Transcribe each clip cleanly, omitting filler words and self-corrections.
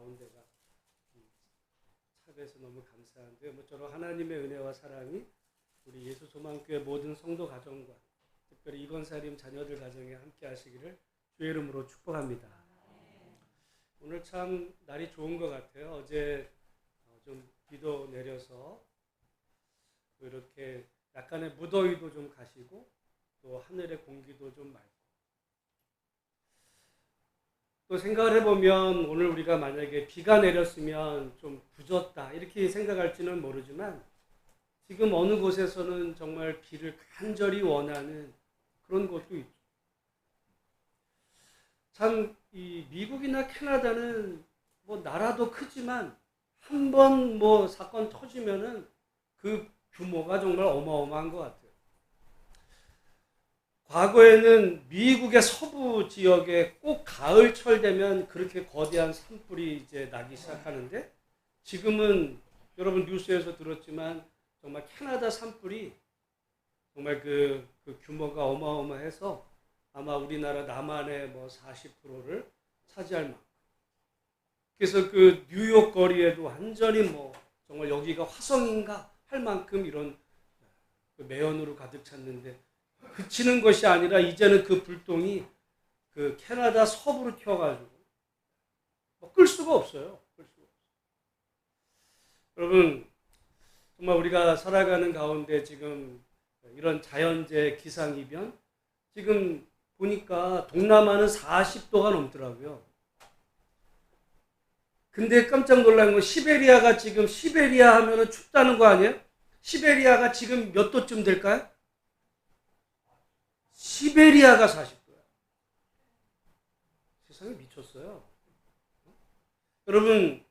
가운데가 참여해서 너무 감사한데요. 모쪼록 하나님의 은혜와 사랑이 우리 예수소망교회 모든 성도 가정과 특별히 이건사님 자녀들 가정에 함께 하시기를 주의 이름으로 축복합니다. 오늘 참 날이 좋은 것 같아요. 어제 좀 비도 내려서 이렇게 약간의 무더위도 좀 가시고 또 하늘의 공기도 좀 맑고 또 생각을 해보면 오늘 우리가 만약에 비가 내렸으면 좀 부졌다 이렇게 생각할지는 모르지만 지금 어느 곳에서는 정말 비를 간절히 원하는 그런 곳도 있죠. 참 이 미국이나 캐나다는 뭐 나라도 크지만 한번 뭐 사건 터지면은 그 규모가 정말 어마어마한 것 같아요. 과거에는 미국의 서부 지역에 꼭 가을철 되면 그렇게 거대한 산불이 이제 나기 시작하는데 지금은 여러분 뉴스에서 들었지만 정말 캐나다 산불이 정말 그 규모가 어마어마해서 아마 우리나라 남한의 뭐 40%를 차지할 만큼. 그래서 그 뉴욕 거리에도 완전히 뭐 정말 여기가 화성인가 할 만큼 이런 매연으로 가득 찼는데 그치는 것이 아니라 이제는 그 불똥이 그 캐나다 서부로 튀어가지고 끌 수가 없어요. 끌 수가 없어요. 여러분 정말 우리가 살아가는 가운데 지금 이런 자연재해 기상이변 지금 보니까 동남아는 40도가 넘더라고요. 근데 깜짝 놀란 건 시베리아가 지금 시베리아 하면은 춥다는 거 아니에요? 시베리아가 지금 몇 도쯤 될까요? 시베리아가 40도야. 세상에 미쳤어요. 여러분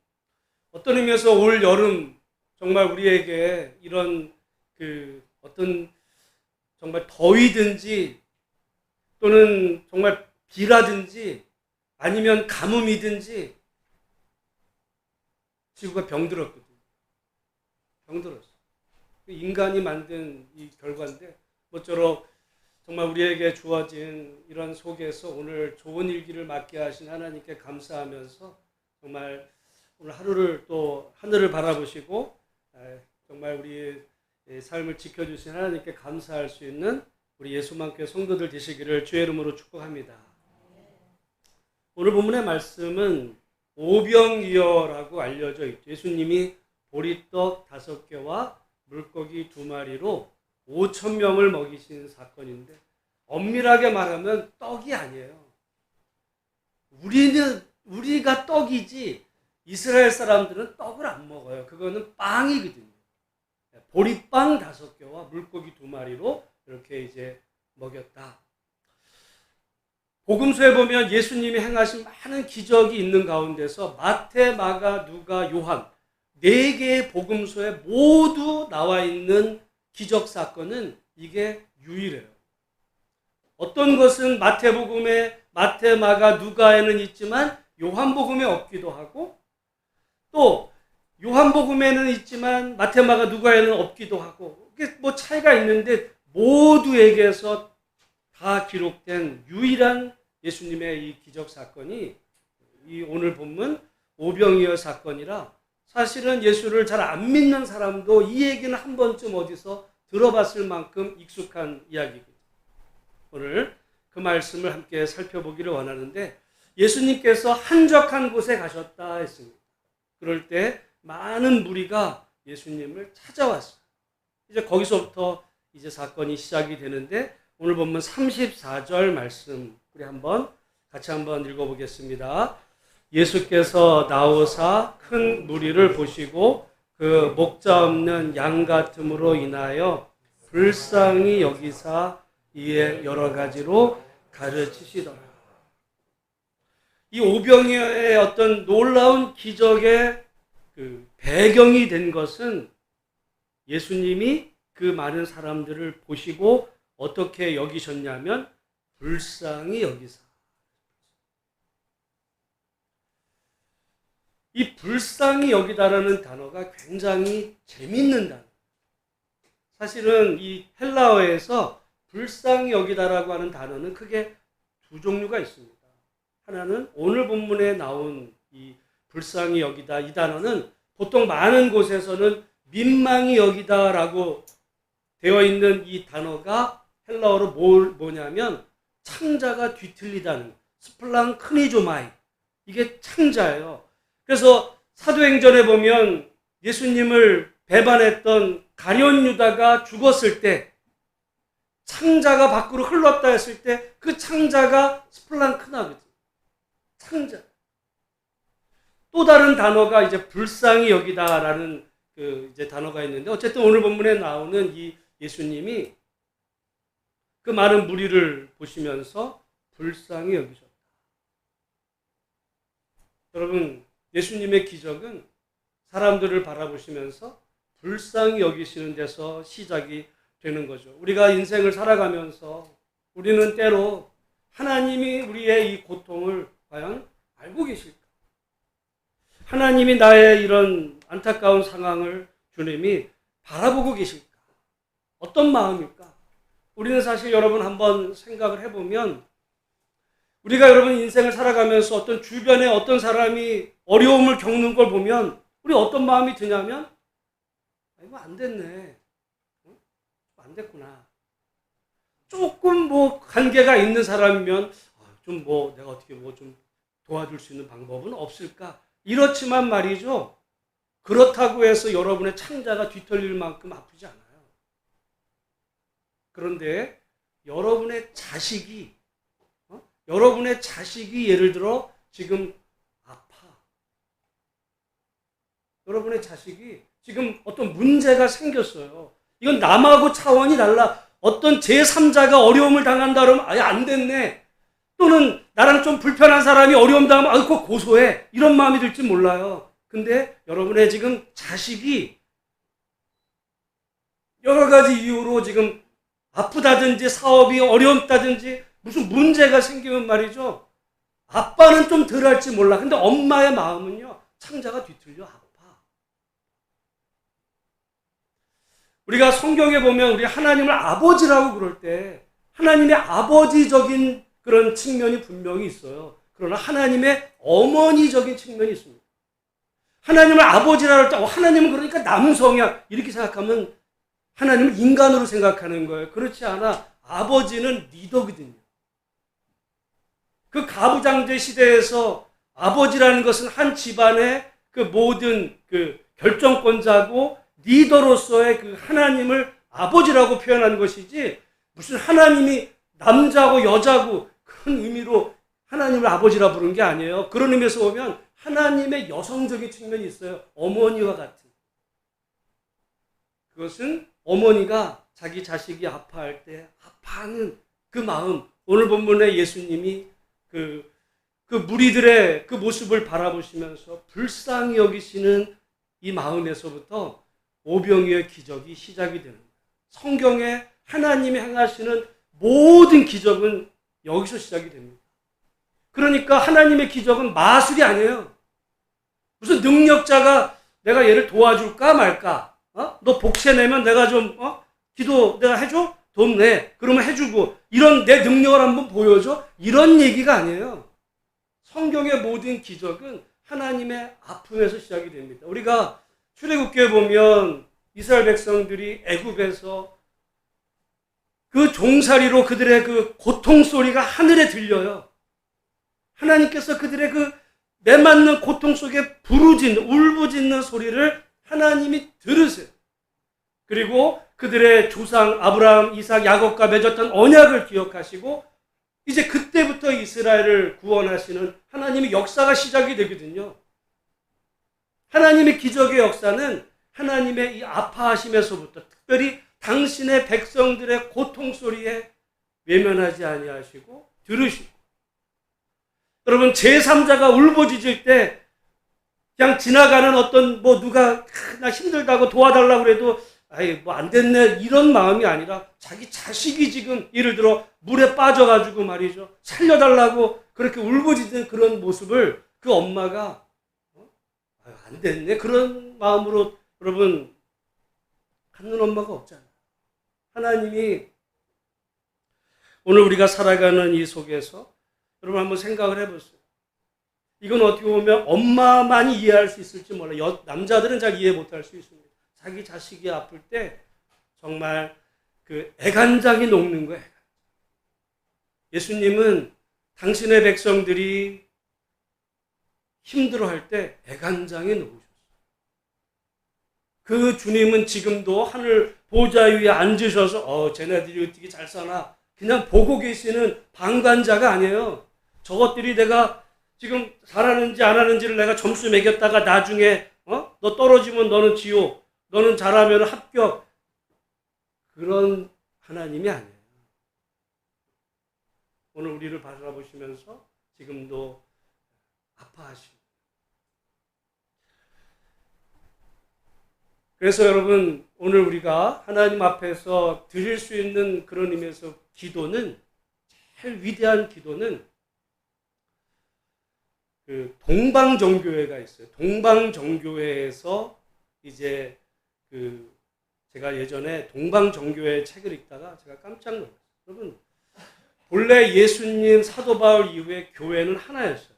어떤 의미에서 올 여름 정말 우리에게 이런 그 어떤 정말 더위든지 또는 정말 비라든지 아니면 가뭄이든지 지구가 병들었거든요. 병들었어. 인간이 만든 이 결과인데 모쪼록 정말 우리에게 주어진 이런 속에서 오늘 좋은 일기를 맞게 하신 하나님께 감사하면서 정말 오늘 하루를 또 하늘을 바라보시고 정말 우리의 삶을 지켜주신 하나님께 감사할 수 있는 우리 예수만교회 성도들 되시기를 주의 이름으로 축복합니다. 오늘 본문의 말씀은 오병이어라고 알려져 있죠. 예수님이 보리떡 5개와 물고기 2마리로 5,000명을 먹이신 사건인데 엄밀하게 말하면 떡이 아니에요. 우리가 떡이지 이스라엘 사람들은 떡을 안 먹어요. 그거는 빵이거든요. 보리빵 5개와 물고기 2마리로 이렇게 이제 먹였다. 복음서에 보면 예수님이 행하신 많은 기적이 있는 가운데서 마태, 마가, 누가, 요한 4개의 복음서에 모두 나와 있는 기적 사건은 이게 유일해요. 어떤 것은 마태복음에 마태, 마가, 누가에는 있지만 요한복음에 없기도 하고 또 요한복음에는 있지만 마태, 마가, 누가에는 없기도 하고 이게 뭐 차이가 있는데 모두에게서 다 기록된 유일한 예수님의 이 기적 사건이 이 오늘 본문 오병이어 사건이라 사실은 예수를 잘 안 믿는 사람도 이 얘기는 한 번쯤 어디서 들어봤을 만큼 익숙한 이야기입니다. 오늘 그 말씀을 함께 살펴보기를 원하는데 예수님께서 한적한 곳에 가셨다 했습니다. 그럴 때 많은 무리가 예수님을 찾아왔어요. 이제 거기서부터 이제 사건이 시작이 되는데 오늘 보면 34절 말씀 우리 같이 한번 읽어보겠습니다. 예수께서 나오사 큰 무리를 보시고 그 목자 없는 양 같음으로 인하여 불쌍히 여기사 이에 여러 가지로 가르치시더라. 이 오병이어의 어떤 놀라운 기적의 그 배경이 된 것은 예수님이 그 많은 사람들을 보시고 어떻게 여기셨냐면 불쌍히 여기사. 이 불쌍히 여기다라는 단어가 굉장히 재밌는 단어. 사실은 이 헬라어에서 불쌍히 여기다라고 하는 단어는 크게 2 종류가 있습니다. 하나는 오늘 본문에 나온 이 불쌍히 여기다, 이 단어는 보통 많은 곳에서는 민망히 여기다라고 되어 있는 이 단어가 헬라어로 뭐냐면 창자가 뒤틀리다는, 스플랑크니조마이, 이게 창자예요. 그래서 사도행전에 보면 예수님을 배반했던 가룟 유다가 죽었을 때 창자가 밖으로 흘렀다 했을 때 그 창자가 스플랑크나거든요. 창자. 또 다른 단어가 이제 불쌍히 여기다라는 그 이제 단어가 있는데, 어쨌든 오늘 본문에 나오는 이 예수님이 그 많은 무리를 보시면서 불쌍히 여기셨다. 여러분, 예수님의 기적은 사람들을 바라보시면서 불쌍히 여기시는 데서 시작이 되는 거죠. 우리가 인생을 살아가면서 우리는 때로 하나님이 우리의 이 고통을 과연 알고 계실까? 하나님이 나의 이런 안타까운 상황을 주님이 바라보고 계실까? 어떤 마음일까? 우리는 사실 여러분 한번 생각을 해보면, 우리가 여러분 인생을 살아가면서 어떤 주변에 어떤 사람이 어려움을 겪는 걸 보면 우리 어떤 마음이 드냐면, 이거 안 됐네. 안 됐구나. 조금 뭐 관계가 있는 사람이면 좀 뭐 내가 어떻게 뭐 좀 도와줄 수 있는 방법은 없을까? 이렇지만 말이죠. 그렇다고 해서 여러분의 창자가 뒤틀릴 만큼 아프지 않아요. 그런데 여러분의 자식이 예를 들어 지금 아파. 여러분의 자식이 지금 어떤 문제가 생겼어요. 이건 남하고 차원이 달라. 어떤 제3자가 어려움을 당한다 그러면 아예 안 됐네. 또는 나랑 좀 불편한 사람이 어려움 당하면 그거 고소해. 이런 마음이 들지 몰라요. 근데 여러분의 지금 자식이 여러 가지 이유로 지금 아프다든지 사업이 어렵다든지 무슨 문제가 생기면 말이죠. 아빠는 좀 덜 할지 몰라. 근데 엄마의 마음은요. 창자가 뒤틀려 아파. 우리가 성경에 보면 우리 하나님을 아버지라고 그럴 때 하나님의 아버지적인 그런 측면이 분명히 있어요. 그러나 하나님의 어머니적인 측면이 있습니다. 하나님을 아버지라고 할 때 하나님은 그러니까 남성이야 이렇게 생각하면 하나님을 인간으로 생각하는 거예요. 그렇지 않아. 아버지는 리더거든요. 그 가부장제 시대에서 아버지라는 것은 한 집안의 그 모든 그 결정권자고 리더로서의 그 하나님을 아버지라고 표현하는 것이지, 무슨 하나님이 남자고 여자고 그런 의미로 하나님을 아버지라 부르는 게 아니에요. 그런 의미에서 보면 하나님의 여성적인 측면이 있어요. 어머니와 같은. 그것은 어머니가 자기 자식이 아파할 때 아파하는 그 마음. 오늘 본문에 예수님이 그 무리들의 그 모습을 바라보시면서 불쌍히 여기시는 이 마음에서부터 오병이어의 기적이 시작이 되는 거예요. 성경에 하나님이 행하시는 모든 기적은 여기서 시작이 됩니다. 그러니까 하나님의 기적은 마술이 아니에요. 무슨 능력자가 내가 얘를 도와줄까 말까? 너 복채 내면 내가 좀 기도 내가 해줘? 돈 내. 그러면 해주고 이런 내 능력을 한번 보여줘? 이런 얘기가 아니에요. 성경의 모든 기적은 하나님의 아픔에서 시작이 됩니다. 우리가 출애굽기에 보면 이스라엘 백성들이 애굽에서 그 종살이로 그들의 그 고통 소리가 하늘에 들려요. 하나님께서 그들의 그 메맞는 고통 속에 울부짖는 소리를 하나님이 들으세요. 그리고 그들의 조상 아브라함, 이삭, 야곱과 맺었던 언약을 기억하시고 이제 그때부터 이스라엘을 구원하시는 하나님의 역사가 시작이 되거든요. 하나님의 기적의 역사는 하나님의 이 아파하심에서부터, 특별히 당신의 백성들의 고통 소리에 외면하지 아니하시고 들으시고, 여러분 제3자가 울부짖을 때 그냥 지나가는 어떤 누가 나 힘들다고 도와달라고 그래도 안 됐네 이런 마음이 아니라 자기 자식이 지금 예를 들어 물에 빠져가지고 말이죠 살려달라고 그렇게 울부짖는 그런 모습을 그 엄마가 안 됐네 그런 마음으로 여러분 갖는 엄마가 없잖아요. 하나님이 오늘 우리가 살아가는 이 속에서 여러분 한번 생각을 해보세요. 이건 어떻게 보면 엄마만이 이해할 수 있을지 몰라. 남자들은 잘 이해 못할 수 있습니다. 자기 자식이 아플 때 정말 그 애간장이 녹는 거예요. 예수님은 당신의 백성들이 힘들어할 때 애간장이 녹으셨어요. 그 주님은 지금도 하늘 보좌 위에 앉으셔서 쟤네들이 어떻게 잘 사나 그냥 보고 계시는 방관자가 아니에요. 저것들이 내가 지금 잘하는지 안 하는지를 내가 점수 매겼다가 나중에 너 떨어지면 너는 지옥, 너는 잘하면 합격, 그런 하나님이 아니에요. 오늘 우리를 바라보시면서 지금도 아파하십니다. 그래서 여러분, 오늘 우리가 하나님 앞에서 드릴 수 있는 그런 의미에서 기도는, 제일 위대한 기도는 그 동방정교회가 있어요. 동방정교회에서 이제 제가 예전에 동방정교회 책을 읽다가 제가 깜짝 놀랐어요. 여러분, 본래 예수님 사도 바울 이후에 교회는 하나였어요.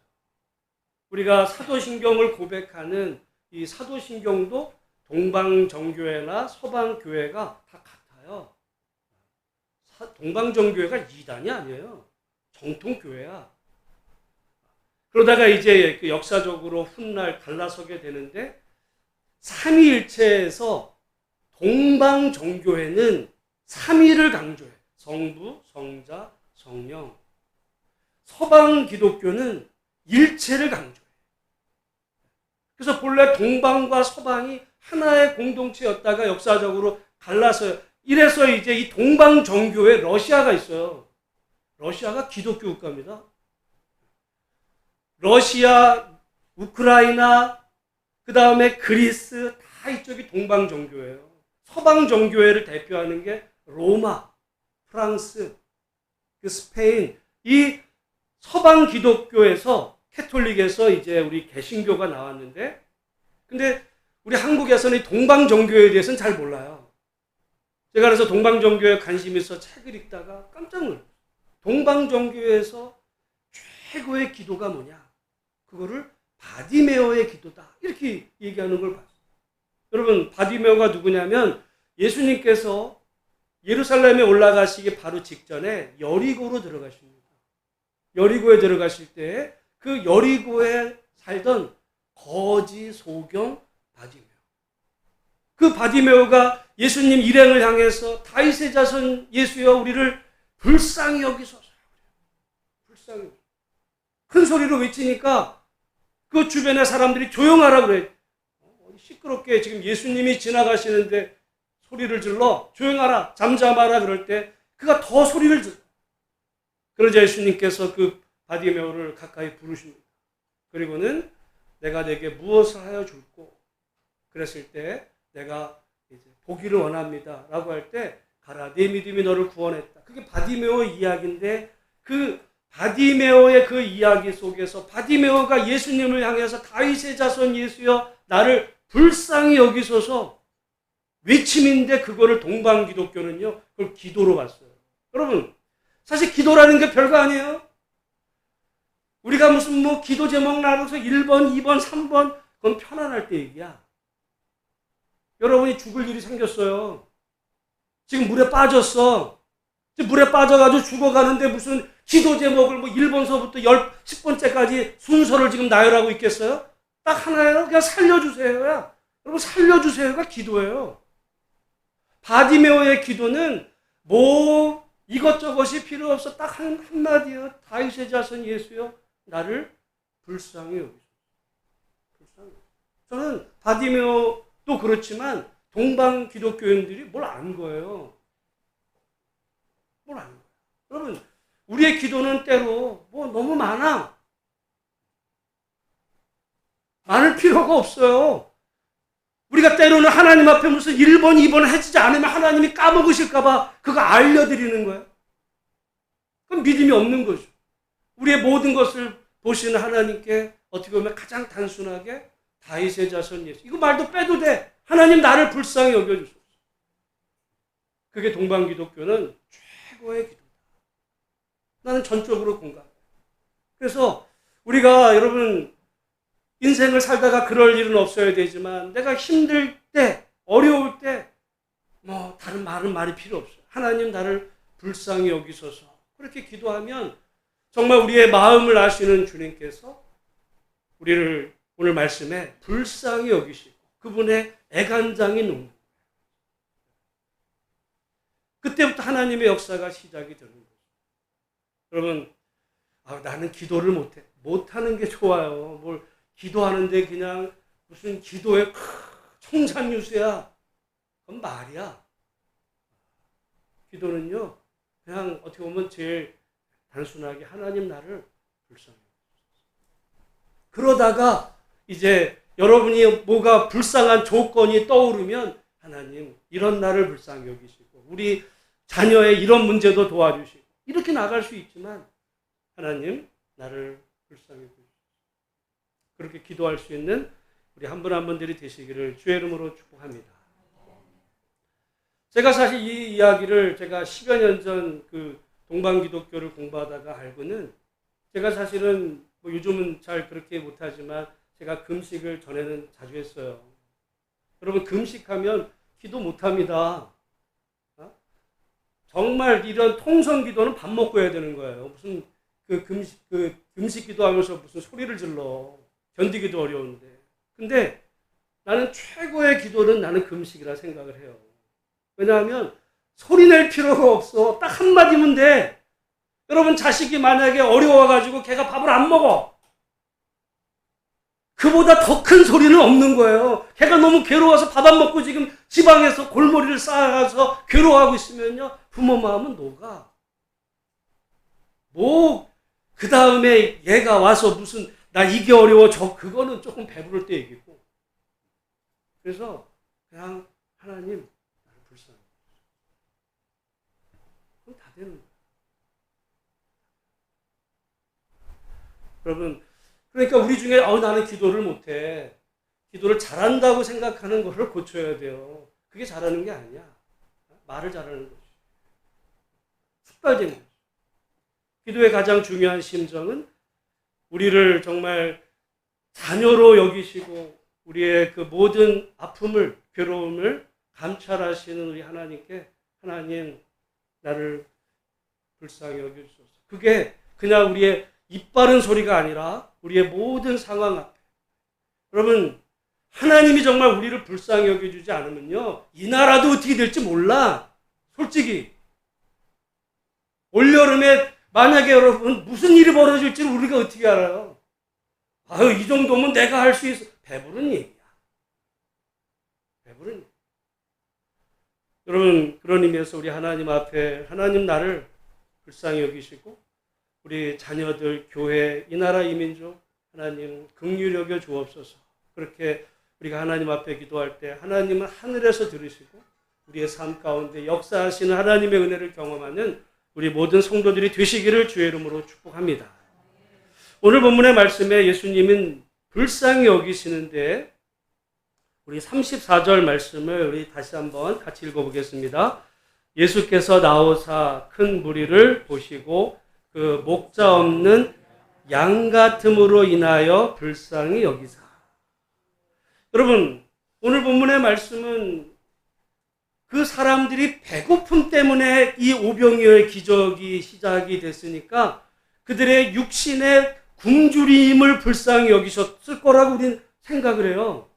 우리가 사도신경을 고백하는 이 사도신경도 동방정교회나 서방교회가 다 같아요. 동방정교회가 이단이 아니에요. 정통교회야. 그러다가 이제 역사적으로 훗날 갈라서게 되는데 삼위일체에서 동방정교회는 삼위를 강조해. 성부, 성자, 성령. 서방 기독교는 일체를 강조해. 그래서 본래 동방과 서방이 하나의 공동체였다가 역사적으로 갈라서, 이래서 이제 이 동방정교회 러시아가 있어요. 러시아가 기독교 국가입니다. 러시아, 우크라이나, 그 다음에 그리스, 다 이쪽이 동방정교회예요. 서방정교회를 대표하는 게 로마, 프랑스, 스페인, 이 서방 기독교에서, 캐톨릭에서 이제 우리 개신교가 나왔는데, 근데 우리 한국에서는 동방정교회에 대해서는 잘 몰라요. 제가 그래서 동방정교회에 관심이 있어 책을 읽다가 깜짝 놀랐어요. 동방정교회에서 최고의 기도가 뭐냐? 그거를 바디메오의 기도다, 이렇게 얘기하는 걸 봤어요. 여러분, 바디메오가 누구냐면 예수님께서 예루살렘에 올라가시기 바로 직전에 여리고로 들어가십니다. 여리고에 들어가실 때 그 여리고에 살던 거지 소경 바디메오. 그 바디메오가 예수님 일행을 향해서 다윗의 자손 예수여 우리를 불쌍히 여기소서. 불쌍히. 큰 소리로 외치니까 그 주변의 사람들이 조용하라 그래. 시끄럽게 지금 예수님이 지나가시는데 소리를 질러. 조용하라, 잠잠하라 그럴 때 그가 더 소리를 질러. 그러자 예수님께서 그 바디메오를 가까이 부르십니다. 그리고는 내가 내게 무엇을 하여 줄꼬? 그랬을 때 내가 이제 보기를 원합니다 라고 할 때 가라, 내 믿음이 너를 구원했다. 그게 바디메오 이야기인데, 그 바디메오의 그 이야기 속에서 바디메오가 예수님을 향해서 다윗의 자손 예수여 나를 불쌍히 여기소서 외침인데, 그거를 동방기독교는요 그걸 기도로 봤어요. 여러분, 사실 기도라는 게 별거 아니에요. 우리가 무슨 기도 제목 나눠서 1번, 2번, 3번 그건 편안할 때 얘기야. 여러분이 죽을 일이 생겼어요. 지금 물에 빠졌어. 지금 물에 빠져가지고 죽어가는데 무슨 기도 제목을 1번서부터 10번째까지 순서를 지금 나열하고 있겠어요? 딱 하나예요. 그냥 살려주세요야. 여러분, 살려주세요가 기도예요. 바디메오의 기도는 이것저것이 필요 없어. 딱 한마디요. 다윗의 자손 예수여 나를 불쌍히 여기소서. 불쌍히. 저는 바디메오도 그렇지만 동방 기독교인들이 뭘 아는 거예요. 뭘 아는 거예요. 여러분, 우리의 기도는 때로 너무 많아. 많을 필요가 없어요. 우리가 때로는 하나님 앞에 무슨 1번, 2번 해지지 않으면 하나님이 까먹으실까봐 그거 알려드리는 거예요. 그건 믿음이 없는 거죠. 우리의 모든 것을 보시는 하나님께 어떻게 보면 가장 단순하게 다윗의 자손 예수. 이거 말도 빼도 돼. 하나님 나를 불쌍히 여겨주소서. 그게 동방기독교는 최고의 기도다. 나는 전적으로 공감해요. 그래서 우리가 여러분 인생을 살다가 그럴 일은 없어야 되지만 내가 힘들 때, 어려울 때 뭐 다른 말이 필요 없어요. 하나님 나를 불쌍히 여기소서. 그렇게 기도하면 정말 우리의 마음을 아시는 주님께서 우리를 오늘 말씀에 불쌍히 여기시고 그분의 애간장이 녹는 거예요. 그때부터 하나님의 역사가 시작이 되는 거죠. 여러분, 나는 기도를 못해. 못하는 게 좋아요. 뭘 기도하는데 그냥 무슨 기도의 청산유수야. 그건 말이야. 기도는요, 그냥 어떻게 보면 제일 단순하게 하나님 나를 불쌍히 여기소서. 그러다가 이제 여러분이 뭐가 불쌍한 조건이 떠오르면 하나님 이런 나를 불쌍히 여기시고 우리 자녀의 이런 문제도 도와주시고 이렇게 나갈 수 있지만 하나님 나를 불쌍히 여기시고 그렇게 기도할 수 있는 우리 한 분 한 분들이 되시기를 주의 이름으로 축복합니다. 제가 사실 이 이야기를 제가 10여 년 전 그 동방기독교를 공부하다가 알고는 제가 사실은 뭐 요즘은 잘 그렇게 못하지만 제가 금식을 전에는 자주 했어요. 여러분 금식하면 기도 못합니다. 정말 이런 통성 기도는 밥 먹고 해야 되는 거예요. 무슨 금식 기도하면서 무슨 소리를 질러. 견디기도 어려운데. 근데 나는 최고의 기도는 나는 금식이라 생각을 해요. 왜냐하면 소리 낼 필요가 없어. 딱 한마디면 돼. 여러분 자식이 만약에 어려워가지고 걔가 밥을 안 먹어. 그보다 더 큰 소리는 없는 거예요. 걔가 너무 괴로워서 밥 안 먹고 지금 지방에서 골머리를 쌓아가서 괴로워하고 있으면요. 부모 마음은 녹아. 그 다음에 얘가 와서 무슨 나 이게 어려워 그거는 조금 배부를 때 얘기고. 그래서 그냥 하나님 나를 불쌍해. 그럼 다 되는 거예요. 여러분 그러니까 우리 중에 나는 기도를 못해. 기도를 잘한다고 생각하는 거를 고쳐야 돼요. 그게 잘하는 게 아니야. 말을 잘하는 거지. 숙달된 거지. 기도의 가장 중요한 심정은 우리를 정말 자녀로 여기시고 우리의 그 모든 아픔을, 괴로움을 감찰하시는 우리 하나님께 하나님 나를 불쌍히 여겨주소서. 그게 그냥 우리의 입 바른 소리가 아니라 우리의 모든 상황 앞에. 여러분 하나님이 정말 우리를 불쌍히 여겨주지 않으면요. 이 나라도 어떻게 될지 몰라. 솔직히. 올여름에 만약에 여러분 무슨 일이 벌어질지는 우리가 어떻게 알아요? 이 정도면 내가 할 수 있어. 배부른 얘기야. 배부른 얘기. 여러분 그런 의미에서 우리 하나님 앞에 하나님 나를 불쌍히 여기시고 우리 자녀들, 교회, 이 나라 이민족 하나님 긍휼히 여겨 주옵소서. 그렇게 우리가 하나님 앞에 기도할 때 하나님은 하늘에서 들으시고 우리의 삶 가운데 역사하시는 하나님의 은혜를 경험하는 우리 모든 성도들이 되시기를 주의 이름으로 축복합니다. 오늘 본문의 말씀에 예수님은 불쌍히 여기시는데 우리 34절 말씀을 우리 다시 한번 같이 읽어보겠습니다. 예수께서 나오사 큰 무리를 보시고 그 목자 없는 양 같음으로 인하여 불쌍히 여기사. 여러분 오늘 본문의 말씀은 그 사람들이 배고픔 때문에 이 오병이어의 기적이 시작이 됐으니까 그들의 육신의 굶주림을 불쌍히 여기셨을 거라고 우리는 생각을 해요.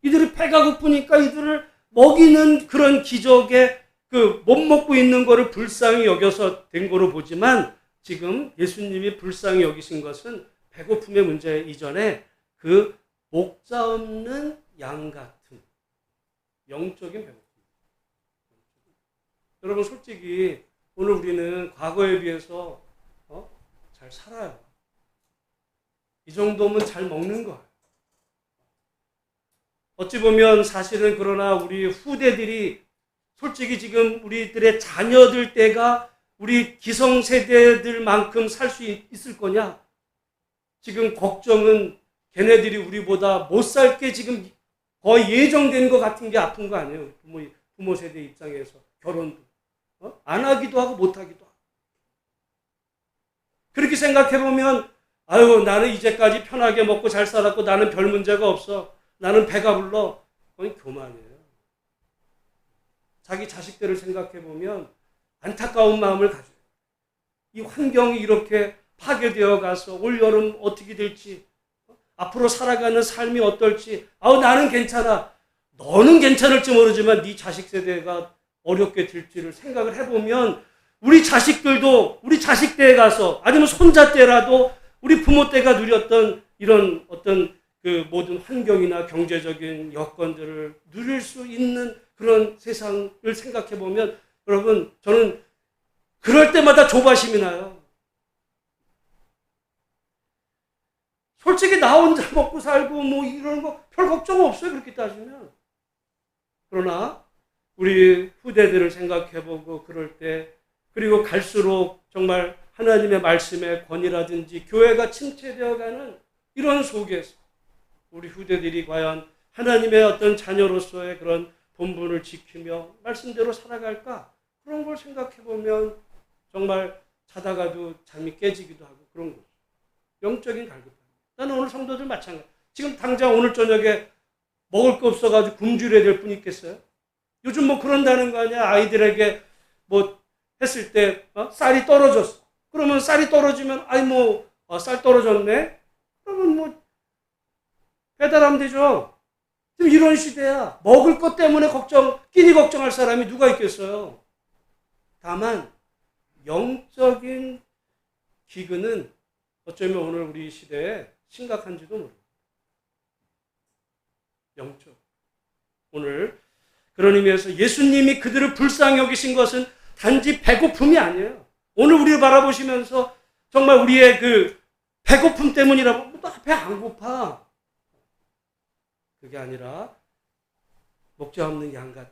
이들이 배가 고프니까 이들을 먹이는 그런 기적에 못 먹고 있는 거를 불쌍히 여겨서 된 거로 보지만 지금 예수님이 불쌍히 여기신 것은 배고픔의 문제 이전에 그 목자 없는 양 같은 영적인 배고픔. 여러분 솔직히 오늘 우리는 과거에 비해서 잘 살아요. 이 정도면 잘 먹는 거예요. 어찌 보면 사실은 그러나 우리 후대들이 솔직히 지금 우리들의 자녀들 때가 우리 기성세대들만큼 살 수 있을 거냐? 지금 걱정은 걔네들이 우리보다 못 살 게 지금 거의 예정된 것 같은 게 아픈 거 아니에요? 부모 세대 입장에서 결혼도 안 하기도 하고 못 하기도 하고. 그렇게 생각해 보면 아유, 나는 이제까지 편하게 먹고 잘 살았고 나는 별 문제가 없어. 나는 배가 불러. 그건 교만이에요. 자기 자식들을 생각해 보면 안타까운 마음을 가져요. 이 환경이 이렇게 파괴되어 가서 올여름 어떻게 될지, 앞으로 살아가는 삶이 어떨지, 나는 괜찮아. 너는 괜찮을지 모르지만 네 자식 세대가 어렵게 될지를 생각을 해보면 우리 자식들도 우리 자식 때에 가서 아니면 손자 때라도 우리 부모 때가 누렸던 이런 어떤 그 모든 환경이나 경제적인 여건들을 누릴 수 있는 그런 세상을 생각해 보면 여러분, 저는 그럴 때마다 조바심이 나요. 솔직히 나 혼자 먹고 살고 뭐 이런 거 별 걱정 없어요. 그렇게 따지면. 그러나 우리 후대들을 생각해 보고 그럴 때, 그리고 갈수록 정말 하나님의 말씀의 권위라든지 교회가 침체되어가는 이런 속에서 우리 후대들이 과연 하나님의 어떤 자녀로서의 그런 본분을 지키며 말씀대로 살아갈까? 그런 걸 생각해 보면 정말 자다가도 잠이 깨지기도 하고 그런 거죠. 영적인 갈급함. 나는 오늘 성도들 마찬가지. 지금 당장 오늘 저녁에 먹을 거 없어가지고 굶주려야 될 분이 있겠어요? 요즘 뭐 그런다는 거 아니야? 아이들에게 뭐 했을 때 쌀이 떨어졌어. 그러면 쌀이 떨어지면 쌀 떨어졌네? 그러면 뭐 배달하면 되죠. 지금 이런 시대야. 먹을 것 때문에 끼니 걱정할 사람이 누가 있겠어요? 다만 영적인 기근은 어쩌면 오늘 우리 시대에 심각한지도 모릅니다. 영적. 오늘 그런 의미에서 예수님이 그들을 불쌍히 여기신 것은 단지 배고픔이 아니에요. 오늘 우리를 바라보시면서 정말 우리의 그 배고픔 때문이라고 배 안 고파. 그게 아니라 목자 없는 양 같은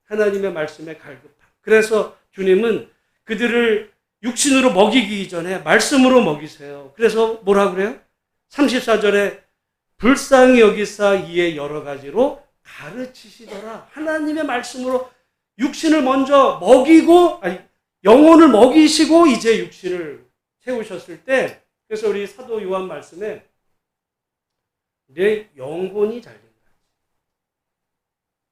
하나님의 말씀에 갈급함. 그래서 주님은 그들을 육신으로 먹이기 전에 말씀으로 먹이세요. 그래서 뭐라 그래요? 34절에 불쌍히 여기사 이에 여러 가지로 가르치시더라. 하나님의 말씀으로 육신을 먼저 먹이고, 영혼을 먹이시고 이제 육신을 채우셨을 때, 그래서 우리 사도 요한 말씀에 내 영혼이 잘 된다.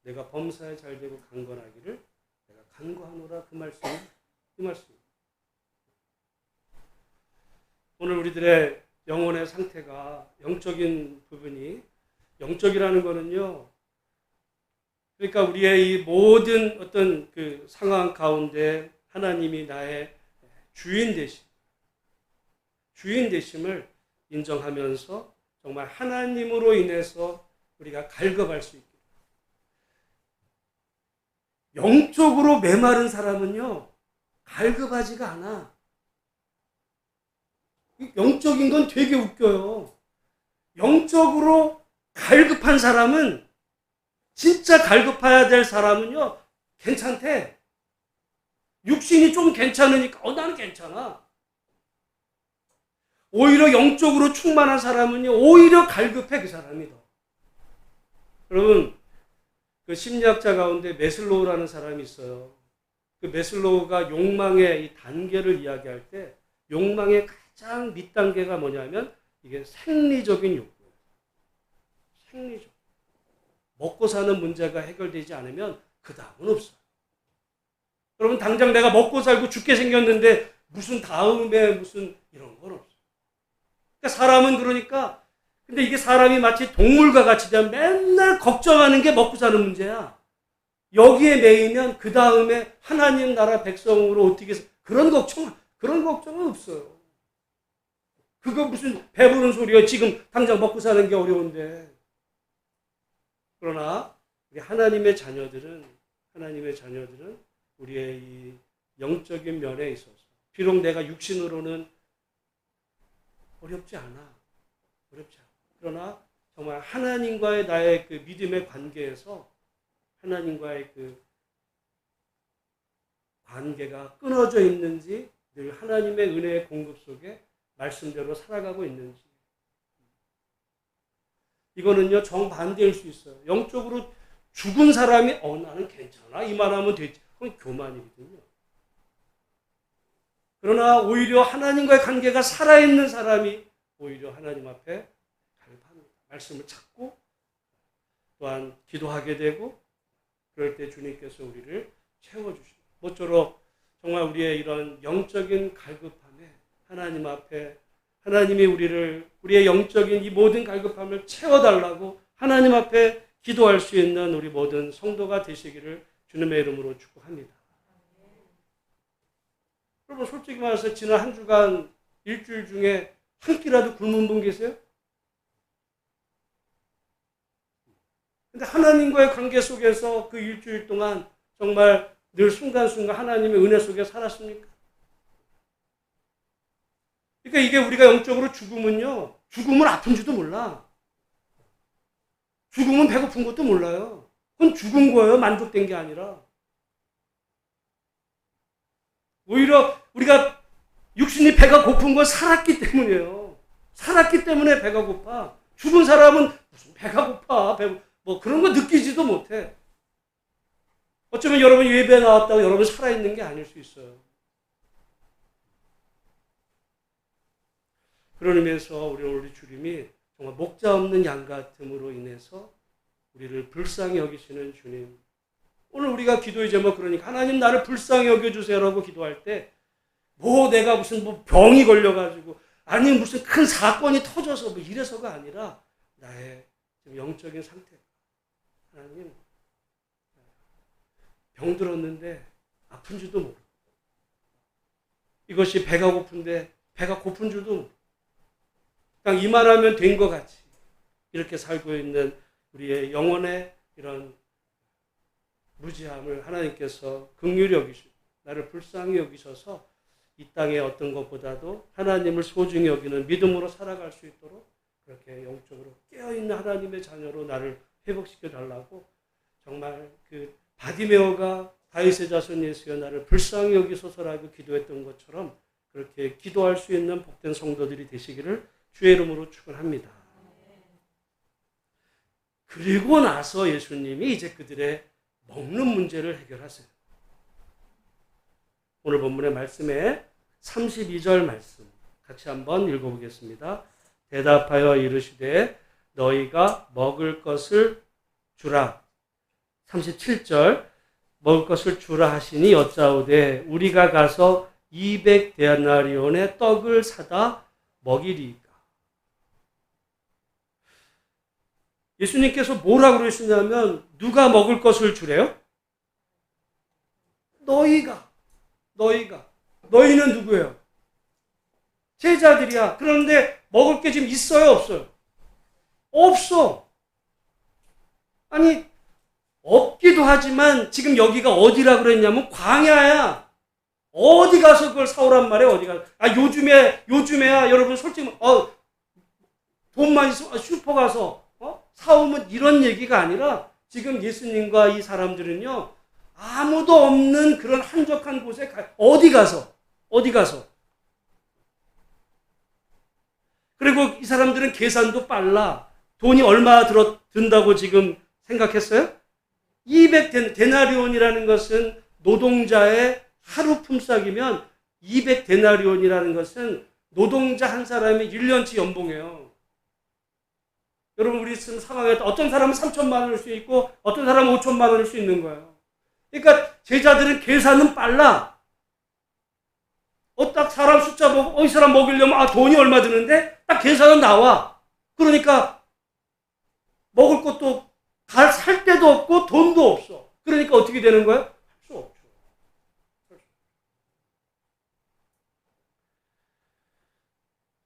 내가 범사에 잘 되고 강건하기를 내가 간구하노라. 그 말씀입니다. 오늘 우리들의 영혼의 상태가, 영적인 부분이, 영적이라는 거는요, 그러니까 우리의 이 모든 어떤 그 상황 가운데 하나님이 나의 주인 되심을 인정하면서 정말 하나님으로 인해서 우리가 갈급할 수 있게. 영적으로 메마른 사람은요, 갈급하지가 않아. 영적인 건 되게 웃겨요. 영적으로 갈급한 사람은, 진짜 갈급해야 될 사람은요, 괜찮대. 육신이 좀 괜찮으니까 나는 괜찮아. 오히려 영적으로 충만한 사람은요, 오히려 갈급해. 그 사람이 더. 여러분, 그 심리학자 가운데 메슬로우라는 사람이 있어요. 그 메슬로우가 욕망의 이 단계를 이야기할 때 욕망의 가장 밑단계가 뭐냐면 이게 생리적인 욕구예요. 생리적. 먹고 사는 문제가 해결되지 않으면 그 다음은 없어요. 여러분, 당장 내가 먹고 살고 죽게 생겼는데 무슨 다음에 무슨 이런 건 없어요. 그러니까 사람은 그러니까, 근데 이게 사람이 마치 동물과 같이 되면 맨날 걱정하는 게 먹고 사는 문제야. 여기에 매이면 그 다음에 하나님 나라 백성으로 어떻게 그런 걱정은 없어요. 그거 무슨 배부른 소리야. 지금 당장 먹고 사는 게 어려운데. 그러나 우리 하나님의 자녀들은 우리의 이 영적인 면에 있어서 비록 내가 육신으로는 어렵지 않아. 그러나 정말 하나님과의 나의 그 믿음의 관계에서 하나님과의 그 관계가 끊어져 있는지, 늘 하나님의 은혜의 공급 속에 말씀대로 살아가고 있는지. 이거는요, 정반대일 수 있어요. 영적으로 죽은 사람이 나는 괜찮아 이 말하면 되지. 그건 교만이거든요. 그러나 오히려 하나님과의 관계가 살아있는 사람이 오히려 하나님 앞에 갈급합니다. 말씀을 찾고 또한 기도하게 되고 그럴 때 주님께서 우리를 채워주십니다. 모쪼록 정말 우리의 이런 영적인 갈급함에 하나님 앞에 하나님이 우리의 영적인 이 모든 갈급함을 채워달라고 하나님 앞에 기도할 수 있는 우리 모든 성도가 되시기를 주님의 이름으로 축복합니다. 여러분 솔직히 말해서 지난 한 주간 일주일 중에 한 끼라도 굶은 분 계세요? 근데 하나님과의 관계 속에서 그 일주일 동안 정말 늘 순간순간 하나님의 은혜 속에 살았습니까? 그러니까 이게 우리가 영적으로 죽으면요. 죽으면 아픈지도 몰라. 죽으면 배고픈 것도 몰라요. 그건 죽은 거예요. 만족된 게 아니라. 오히려 우리가 육신이 배가 고픈 건 살았기 때문이에요. 살았기 때문에 배가 고파. 죽은 사람은 무슨 배가 고파. 뭐 그런 거 느끼지도 못해. 어쩌면 여러분 예배에 나왔다고 여러분 살아있는 게 아닐 수 있어요. 그런 의미에서 우리 주님이 정말 목자 없는 양 같음으로 인해서 우리를 불쌍히 여기시는 주님. 오늘 우리가 기도의 제목 그러니까 하나님 나를 불쌍히 여겨주세요라고 기도할 때 뭐 내가 무슨 뭐 병이 걸려가지고 아니 무슨 큰 사건이 터져서 뭐 이래서가 아니라 나의 영적인 상태. 하나님 병들었는데 아픈지도 모르고 이것이 배가 고픈데 배가 고픈 줄도 모르고 그냥 이만하면 된 것 같이 이렇게 살고 있는 우리의 영혼의 이런 무지함을 하나님께서 긍휼히 여기시고 나를 불쌍히 여기셔서 이 땅의 어떤 것보다도 하나님을 소중히 여기는 믿음으로 살아갈 수 있도록 그렇게 영적으로 깨어있는 하나님의 자녀로 나를 회복시켜 달라고 정말 그 바디메오가 다윗의 자손 예수여 나를 불쌍히 여기소서라고 기도했던 것처럼 그렇게 기도할 수 있는 복된 성도들이 되시기를 주의 이름으로 축원합니다. 그리고 나서 예수님이 이제 그들의 먹는 문제를 해결하세요. 오늘 본문의 말씀에 32절 말씀 같이 한번 읽어보겠습니다. 대답하여 이르시되 너희가 먹을 것을 주라. 37절 먹을 것을 주라 하시니 여짜오되 우리가 가서 200데나리온의 떡을 사다 먹이리이까. 예수님께서 뭐라고 그러시냐면 누가 먹을 것을 주래요? 너희가. 너희는 누구예요? 제자들이야. 그런데 먹을 게 지금 있어요? 없어요? 없어. 아니 없기도 하지만 지금 여기가 어디라 그랬냐면 광야야. 어디 가서 그걸 사오란 말이에요. 어디 가서. 요즘에야 여러분 솔직히 돈만 있으면 슈퍼 가서 사오면 이런 얘기가 아니라 지금 예수님과 이 사람들은요. 아무도 없는 그런 한적한 곳에 어디 가서 그리고 이 사람들은 계산도 빨라. 돈이 얼마 든다고 지금 생각했어요? 200데나리온이라는 것은 노동자의 하루 품삯이면 200데나리온이라는 것은 노동자 한 사람의 1년치 연봉이에요. 여러분 우리 지금 상황에 어떤 사람은 3천만 원일 수 있고 어떤 사람은 5천만 원일 수 있는 거예요. 그러니까 제자들은 계산은 빨라. 딱 사람 숫자 보고 이 사람 먹이려면 돈이 얼마 드는데 딱 계산은 나와. 그러니까 먹을 것도 살 데도 없고 돈도 없어. 그러니까 어떻게 되는 거예요? 할 수 없죠.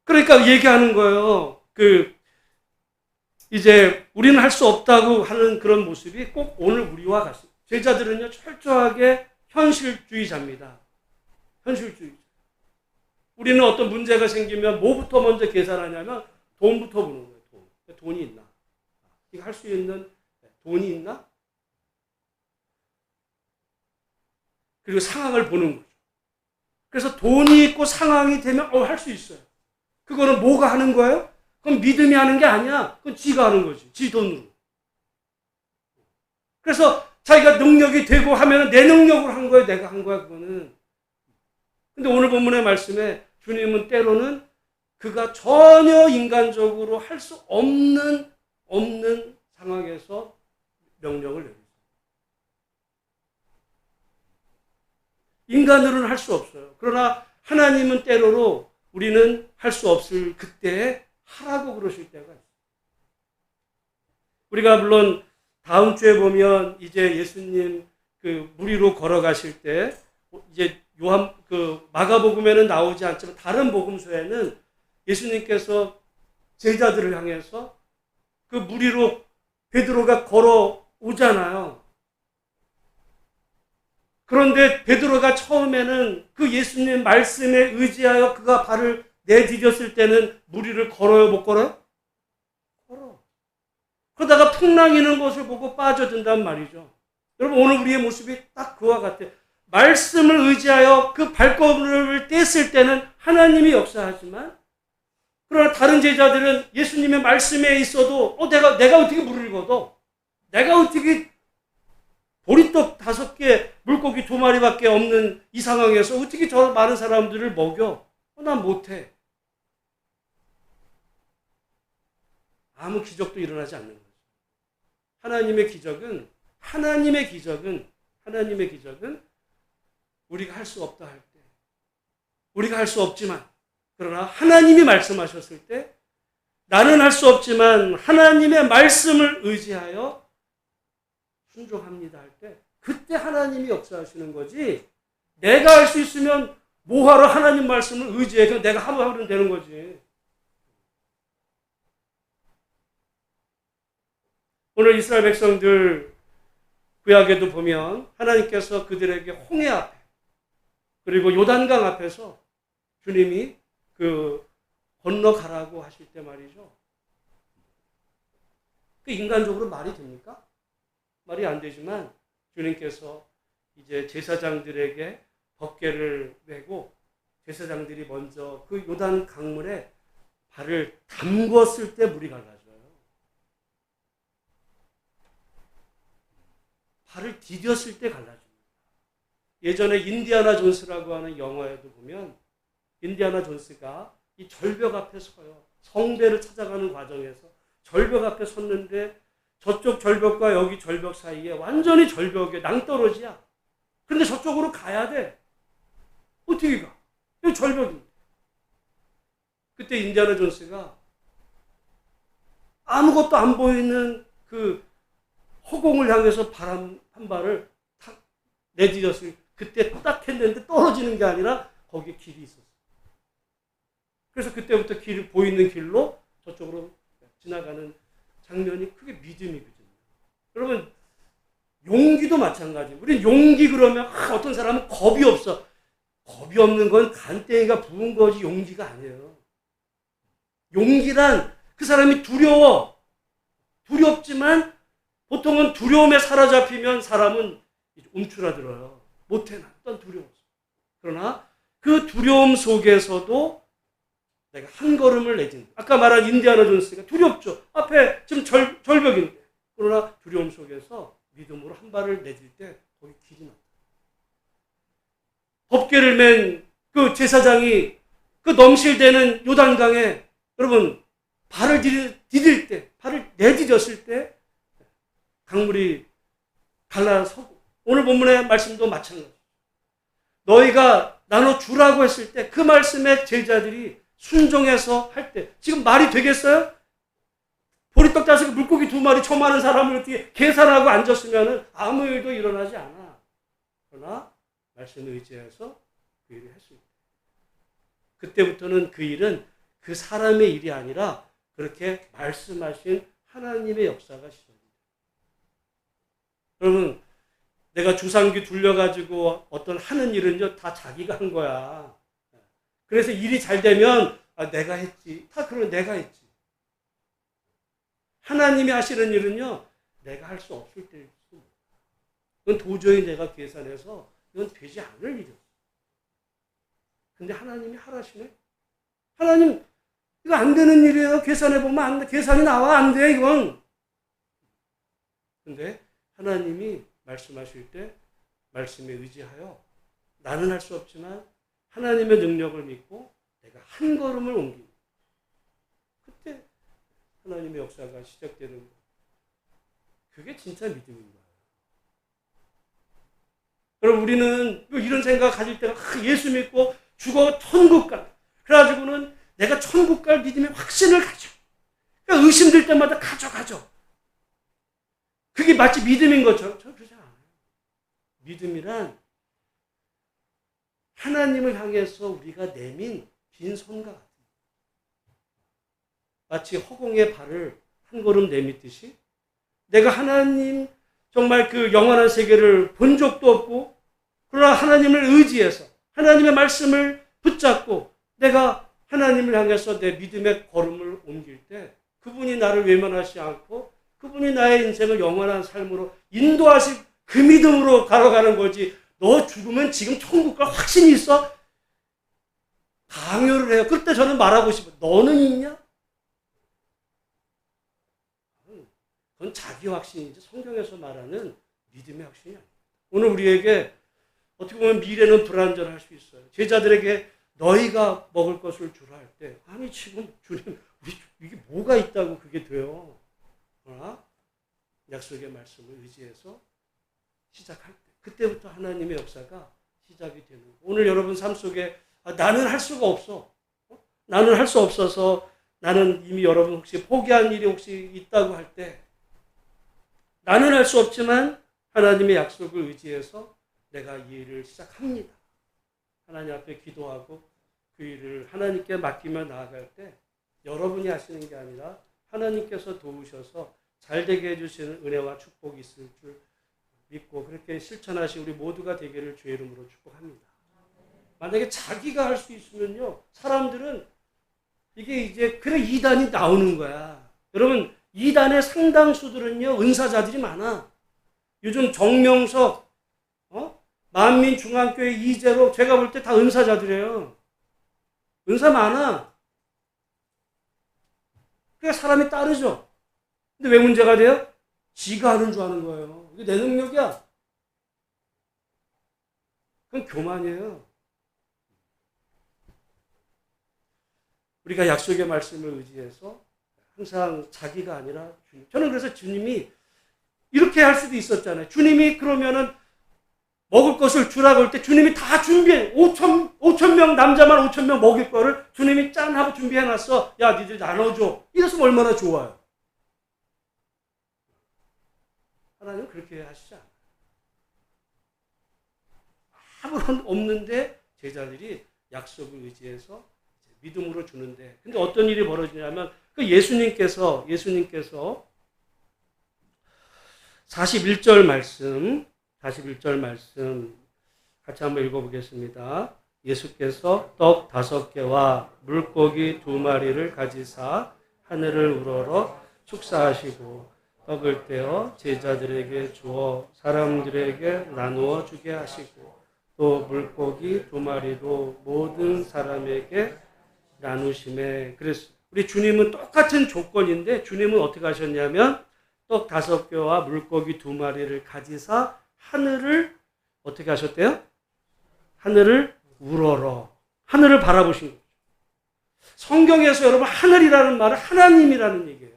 그러니까 얘기하는 거예요. 이제 우리는 할 수 없다고 하는 그런 모습이 꼭 오늘 우리와 같습니다. 제자들은요, 철저하게 현실주의자입니다. 현실주의자. 우리는 어떤 문제가 생기면 뭐부터 먼저 계산하냐면 돈부터 보는 거예요. 돈이 있나? 이거 할 수 있는 돈이 있나? 그리고 상황을 보는 거죠. 그래서 돈이 있고 상황이 되면 할 수 있어요. 그거는 뭐가 하는 거예요? 그건 믿음이 하는 게 아니야. 그건 지가 하는 거지. 지 돈으로. 그래서 자기가 능력이 되고 하면 내 능력으로 한 거예요. 내가 한 거야. 그거는. 근데 오늘 본문의 말씀에 주님은 때로는 그가 전혀 인간적으로 할 수 없는 상황에서 명령을 내립니다. 인간으로는 할 수 없어요. 그러나 하나님은 때로로 우리는 할 수 없을 그때에 하라고 그러실 때가 있어요. 우리가 물론 다음 주에 보면 이제 예수님 그 무리로 걸어가실 때 이제 마가복음에는 나오지 않지만 다른 복음서에는 예수님께서 제자들을 향해서 그 무리로 베드로가 걸어오잖아요. 그런데 베드로가 처음에는 그 예수님 말씀에 의지하여 그가 발을 내디뎠을 때는 무리를 걸어요, 못 걸어요? 걸어. 그러다가 풍랑이는 것을 보고 빠져든단 말이죠. 여러분, 오늘 우리의 모습이 딱 그와 같아요. 말씀을 의지하여 그 발걸음을 뗐을 때는 하나님이 역사하지만, 그러나 다른 제자들은 예수님의 말씀에 있어도 내가 어떻게 물을 걷어? 내가 어떻게 보리떡 5개, 물고기 2마리밖에 없는 이 상황에서 어떻게 저 많은 사람들을 먹여? 난 못해. 아무 기적도 일어나지 않는 거죠. 하나님의 기적은 우리가 할 수 없다 할 때, 우리가 할 수 없지만, 그러나 하나님이 말씀하셨을 때, 나는 할 수 없지만 하나님의 말씀을 의지하여 순종합니다 할 때, 그때 하나님이 역사하시는 거지, 내가 할 수 있으면 뭐하러 하나님 말씀을 의지해? 그냥 내가 하면 되는 거지. 오늘 이스라엘 백성들 구약에도 보면 하나님께서 그들에게 홍해 앞에 그리고 요단강 앞에서 주님이 건너가라고 하실 때 말이죠. 그 인간적으로 말이 됩니까? 말이 안 되지만 주님께서 이제 제사장들에게 법궤를 메고 제사장들이 먼저 그 요단 강물에 발을 담궜을 때 물이 갈라져요. 발을 디뎠을 때 갈라집니다. 예전에 인디아나 존스라고 하는 영화에도 보면 인디아나 존스가 이 절벽 앞에 서요. 성배를 찾아가는 과정에서 절벽 앞에 섰는데 저쪽 절벽과 여기 절벽 사이에 완전히 절벽에 낭떠러지야. 그런데 저쪽으로 가야 돼. 어떻게 가? 여기 절벽입니다. 그때 인디아나 존스가 아무것도 안 보이는 그 허공을 향해서 바람 한 발을 탁 내디뎠을 그때 딱 했는데 떨어지는 게 아니라 거기에 길이 있었어요. 그래서 그때부터 보이는 길로 저쪽으로 지나가는 장면이 크게 믿음이거든요. 여러분, 용기도 마찬가지예요. 우린 용기 그러면 어떤 사람은 겁이 없어. 겁이 없는 건 간땡이가 부은 거지 용기가 아니에요. 용기란 그 사람이 두려워. 두렵지만 보통은 두려움에 사로잡히면 사람은 움츠러들어요. 못해 난 두려워. 그러나 그 두려움 속에서도 내가 한 걸음을 내딛는. 아까 말한 인디아나 존스가 두렵죠. 앞에 지금 절벽인데. 그러나 두려움 속에서 믿음으로 한 발을 내딜 때 거기 길이 나타나요. 법궤를 맨 그 제사장이 그 넘실대는 요단강에 여러분 발을 디딜 때, 발을 내디뎠을 때 강물이 갈라서고, 오늘 본문의 말씀도 마찬가지예요. 너희가 나눠 주라고 했을 때 그 말씀에 제자들이 순종해서 할 때 지금 말이 되겠어요? 보리떡 5개 물고기 2마리 저 많은 사람을 어떻게 계산하고 앉았으면 아무 일도 일어나지 않아. 그러나 말씀에 의지해서 그 일을 했습니다. 그때부터는 그 일은 그 사람의 일이 아니라 그렇게 말씀하신 하나님의 역사가 시작됩니다. 여러분, 내가 주상귀 둘려가지고 어떤 하는 일은요 다 자기가 한 거야. 그래서 일이 잘 되면 내가 했지. 다 그런 내가 했지. 하나님이 하시는 일은요 내가 할 수 없을 때일 수. 그건 도저히 내가 계산해서 이건 되지 않을 일이었어. 근데 하나님이 하라시네. 하나님 이거 안 되는 일이에요. 계산해보면 안 돼. 계산이 나와 안 돼 이건. 근데 하나님이 말씀하실 때 말씀에 의지하여 나는 할 수 없지만 하나님의 능력을 믿고 내가 한 걸음을 옮깁니다. 하나님의 역사가 시작되는 거. 그게 진짜 믿음인 거예요. 그럼 우리는 이런 생각 가질 때가 예수 믿고 죽어 천국 가. 그래가지고는 내가 천국 갈 믿음의 확신을 가져. 그러니까 의심될 때마다 가져. 그게 마치 믿음인 것처럼. 저 그러지 않아요. 믿음이란 하나님을 향해서 우리가 내민 빈 손과 같아요. 마치 허공에 발을 한 걸음 내밀듯이 내가 하나님 정말 그 영원한 세계를 본 적도 없고 그러나 하나님을 의지해서 하나님의 말씀을 붙잡고 내가 하나님을 향해서 내 믿음의 걸음을 옮길 때 그분이 나를 외면하지 않고 그분이 나의 인생을 영원한 삶으로 인도하실 그 믿음으로 걸어가는 거지. 너 죽으면 지금 천국 갈 확신이 있어? 강요를 해요. 그때 저는 말하고 싶어요. 너는 있냐? 그건 자기 확신이지 성경에서 말하는 믿음의 확신이 아닙니다. 오늘 우리에게 어떻게 보면 미래는 불안전할 수 있어요. 제자들에게 너희가 먹을 것을 주라 할 때 아니 지금 주님 이게 뭐가 있다고 그게 돼요. 그러나 약속의 말씀을 의지해서 시작할 때 그때부터 하나님의 역사가 시작이 되는 거예요. 오늘 여러분 삶 속에 나는 할 수가 없어. 나는 할 수 없어서 나는 이미 여러분 혹시 포기한 일이 혹시 있다고 할 때 나는 할 수 없지만 하나님의 약속을 의지해서 내가 이 일을 시작합니다. 하나님 앞에 기도하고 그 일을 하나님께 맡기며 나아갈 때 여러분이 하시는 게 아니라 하나님께서 도우셔서 잘 되게 해주시는 은혜와 축복이 있을 줄 믿고 그렇게 실천하신 우리 모두가 되기를 주의 이름으로 축복합니다. 만약에 자기가 할 수 있으면요. 사람들은 이게 이제 그래 2단이 나오는 거야. 여러분 2단의 상당수들은요. 은사자들이 많아. 요즘 정명석 만민중앙교회 이재로 제가 볼 때 다 은사자들이에요. 은사 많아. 그러니까 사람이 따르죠. 근데 왜 문제가 돼요? 지가 하는 줄 아는 거예요. 이게 내 능력이야. 그건 교만이에요. 우리가 약속의 말씀을 의지해서 항상 자기가 아니라 주님. 저는 그래서 주님이 이렇게 할 수도 있었잖아요. 주님이 그러면은 먹을 것을 주라고 할 때 주님이 다 준비해. 5천 명, 남자만 5천 명 먹일 거를 주님이 짠 하고 준비해놨어. 야, 니들 나눠줘. 이랬으면 얼마나 좋아요. 하나님은 그렇게 하시지 않아요. 아무런 없는데 제자들이 약속을 의지해서 믿음으로 주는데 근데 어떤 일이 벌어지냐면 그 예수님께서 41절 말씀 같이 한번 읽어보겠습니다. 예수께서 떡 5개와 물고기 2마리를 가지사 하늘을 우러러 축사하시고 떡을 떼어 제자들에게 주어 사람들에게 나누어 주게 하시고 또 물고기 2마리도 모든 사람에게 나누심에 그래서 우리 주님은 똑같은 조건인데 주님은 어떻게 하셨냐면 떡 5개와 물고기 2마리를 가지사 하늘을 어떻게 하셨대요? 하늘을 우러러 하늘을 바라보신 거죠. 성경에서 여러분 하늘이라는 말은 하나님이라는 얘기예요.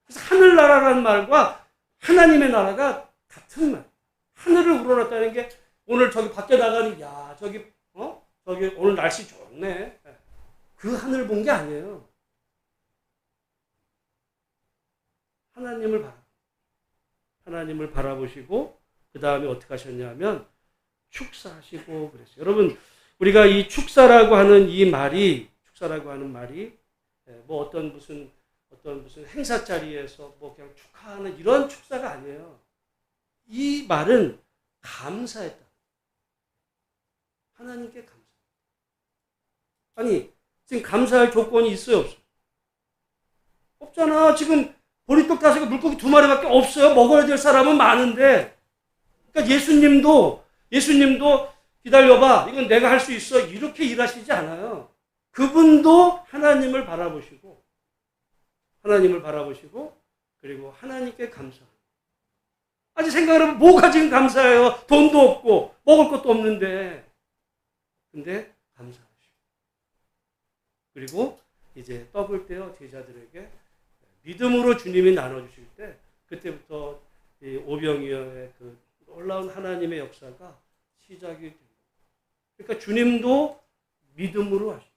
그래서 하늘나라라는 말과 하나님의 나라가 같은 말. 하늘을 우러렀다는 게 오늘 저기 밖에 나가니 야 저기 오늘 날씨 좋네. 그 하늘 본 게 아니에요. 하나님을 바라보시고 그 다음에 어떻게 하셨냐면 축사하시고 그랬어요. 여러분 우리가 이 축사라고 하는 말이 뭐 어떤 무슨 행사 자리에서 뭐 그냥 축하하는 이런 축사가 아니에요. 이 말은 감사했다. 하나님께 감사. 아니 지금 감사할 조건이 있어요, 없어요? 없잖아. 지금 보리떡 5개, 물고기 2마리밖에 없어요. 먹어야 될 사람은 많은데. 그러니까 예수님도 기다려봐. 이건 내가 할 수 있어. 이렇게 일하시지 않아요. 그분도 하나님을 바라보시고 그리고 하나님께 감사. 아직 생각해보면 뭐가 지금 감사해요? 돈도 없고 먹을 것도 없는데. 근데 감사하시고. 그리고 이제 떡을 떼어 제자들에게 믿음으로 주님이 나눠주실 때 그때부터 이 오병이어의 그 놀라운 하나님의 역사가 시작이 됩니다. 그러니까 주님도 믿음으로 하십니다.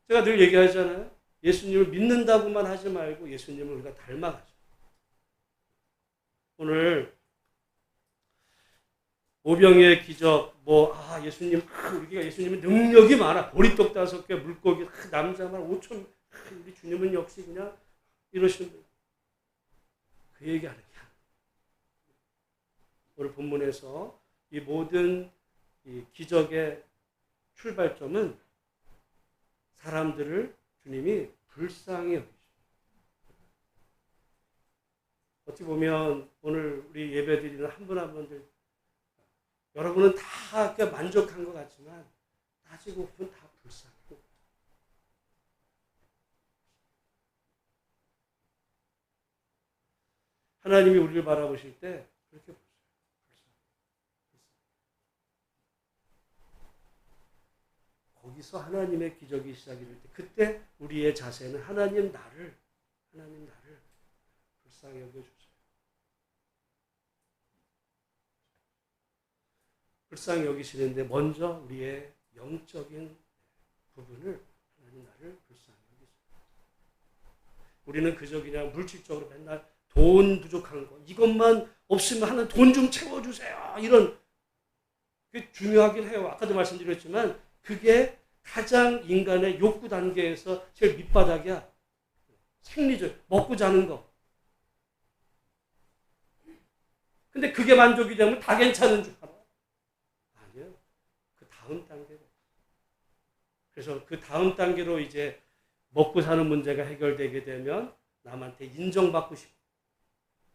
제가 늘 얘기하잖아요. 예수님을 믿는다고만 하지 말고 예수님을 우리가 닮아가죠. 오늘 오병이의 기적, 예수님, 우리가 예수님의 능력이 많아. 보리떡 5개, 물고기, 남자만 5천, 우리 주님은 역시 그냥 이러시는 거예요. 그 얘기하는 게 오늘 본문에서 이 모든 이 기적의 출발점은 사람들을 주님이 불쌍히 여기십니다. 어찌 보면 오늘 우리 예배드리는 한 분 한 분들 여러분은 다 만족한 것 같지만 따지고 보면 다 불쌍해요. 하나님이 우리를 바라보실 때 그렇게 보세요. 거기서 하나님의 기적이 시작이 될 때 그때 우리의 자세는 하나님 나를 불쌍히 여겨주세요. 불쌍히 여기시는데 먼저 우리의 영적인 부분을 하나님 나를 불쌍히 여기세요. 우리는 그저 그냥 물질적으로 맨날 돈 부족한 거 이것만 없으면 하는 돈 좀 채워주세요. 이런 그게 중요하긴 해요. 아까도 말씀드렸지만 그게 가장 인간의 욕구 단계에서 제일 밑바닥이야. 생리적, 먹고 자는 거. 근데 그게 만족이 되면 다 괜찮은 줄 알아. 아니에요. 그 다음 단계가. 그래서 그 다음 단계로 이제 먹고 사는 문제가 해결되게 되면 남한테 인정받고 싶고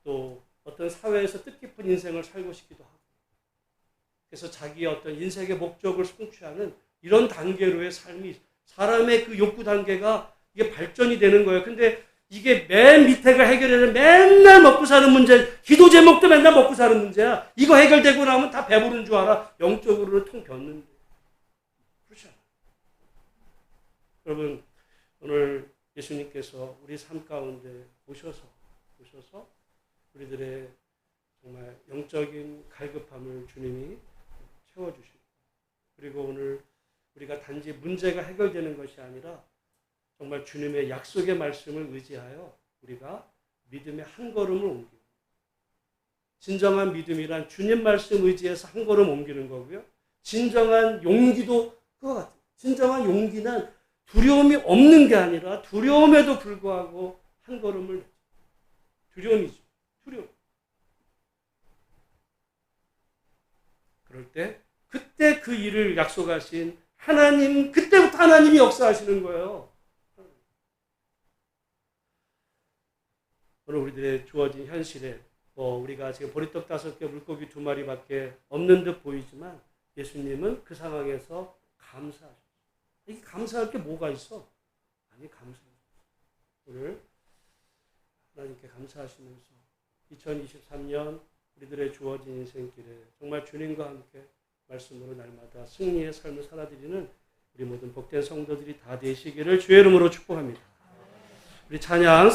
또 어떤 사회에서 뜻깊은 인생을 살고 싶기도 하고 그래서 자기의 어떤 인생의 목적을 성취하는 이런 단계로의 삶이 사람의 그 욕구 단계가 이게 발전이 되는 거예요. 근데 이게 맨 밑에가 해결되는 맨날 먹고 사는 문제, 기도 제목도 맨날 먹고 사는 문제야. 이거 해결되고 나면 다 배부른 줄 알아. 영적으로는 통 겼는데. 그렇지 않아요. 여러분, 오늘 예수님께서 우리 삶 가운데 오셔서 우리들의 정말 영적인 갈급함을 주님이 채워주시고 그리고 오늘 우리가 단지 문제가 해결되는 것이 아니라 정말 주님의 약속의 말씀을 의지하여 우리가 믿음의 한 걸음을 옮기고 진정한 믿음이란 주님 말씀 의지해서 한 걸음 옮기는 거고요. 진정한 용기도 그거 같아요. 진정한 용기는 두려움이 없는 게 아니라 두려움에도 불구하고 한 걸음을 두려움이죠. 두려움. 그럴 때 그때 그 일을 약속하신 하나님, 그때부터 하나님이 역사하시는 거예요. 오늘 우리들의 주어진 현실에 우리가 지금 보리떡 5개, 물고기 2마리밖에 없는 듯 보이지만 예수님은 그 상황에서 감사하셨어요. 이게 감사할 게 뭐가 있어? 아니, 감사해요. 오늘 하나님께 감사하시면서 2023년 우리들의 주어진 인생길에 정말 주님과 함께 말씀으로 날마다 승리의 삶을 살아드리는 우리 모든 복된 성도들이 다 되시기를 주의 이름으로 축복합니다. 우리 찬양